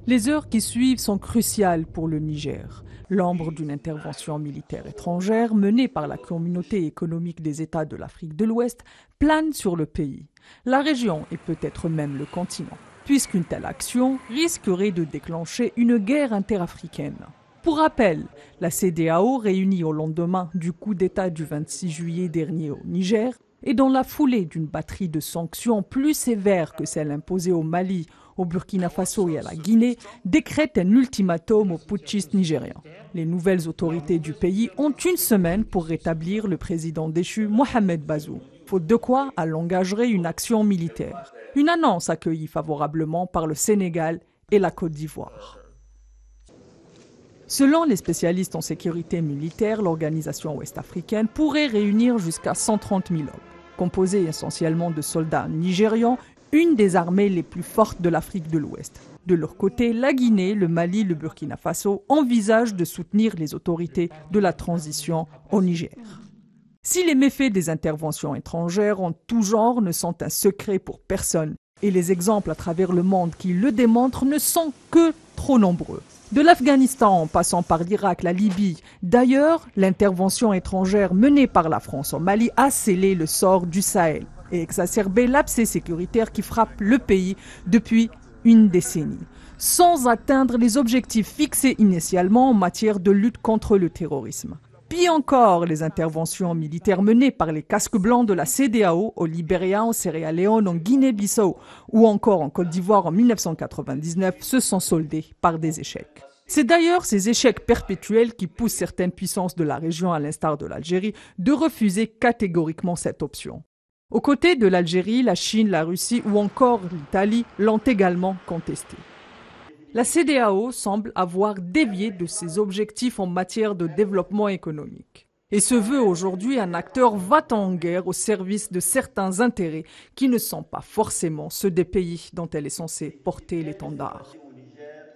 Les heures qui suivent sont cruciales pour le Niger. L'ombre d'une intervention militaire étrangère menée par la communauté économique des États de l'Afrique de l'Ouest plane sur le pays, la région et peut-être même le continent, puisqu'une telle action risquerait de déclencher une guerre interafricaine. Pour rappel, la CEDEAO, réunie au lendemain du coup d'État du 26 juillet dernier au Niger, et dans la foulée d'une batterie de sanctions plus sévères que celles imposées au Mali, au Burkina Faso et à la Guinée, décrète un ultimatum aux putschistes nigérians. Les nouvelles autorités du pays ont une semaine pour rétablir le président déchu Mohamed Bazoum, faute de quoi elle engagerait une action militaire. Une annonce accueillie favorablement par le Sénégal et la Côte d'Ivoire. Selon les spécialistes en sécurité militaire, l'organisation ouest-africaine pourrait réunir jusqu'à 130 000 hommes. Composée essentiellement de soldats nigérians, une des armées les plus fortes de l'Afrique de l'Ouest. De leur côté, la Guinée, le Mali, le Burkina Faso envisagent de soutenir les autorités de la transition au Niger. Si les méfaits des interventions étrangères en tout genre ne sont un secret pour personne, et les exemples à travers le monde qui le démontrent ne sont que trop nombreux. De l'Afghanistan en passant par l'Irak, la Libye. D'ailleurs, l'intervention étrangère menée par la France au Mali a scellé le sort du Sahel et exacerbé l'abcès sécuritaire qui frappe le pays depuis une décennie, sans atteindre les objectifs fixés initialement en matière de lutte contre le terrorisme. Pis encore, les interventions militaires menées par les casques blancs de la CEDEAO au Libéria, en Sierra Leone, en Guinée-Bissau ou encore en Côte d'Ivoire en 1999 se sont soldées par des échecs. C'est d'ailleurs ces échecs perpétuels qui poussent certaines puissances de la région, à l'instar de l'Algérie, de refuser catégoriquement cette option. Aux côtés de l'Algérie, la Chine, la Russie ou encore l'Italie l'ont également contesté. La CEDEAO semble avoir dévié de ses objectifs en matière de développement économique et se veut aujourd'hui un acteur va-t-en en guerre au service de certains intérêts qui ne sont pas forcément ceux des pays dont elle est censée porter l'étendard.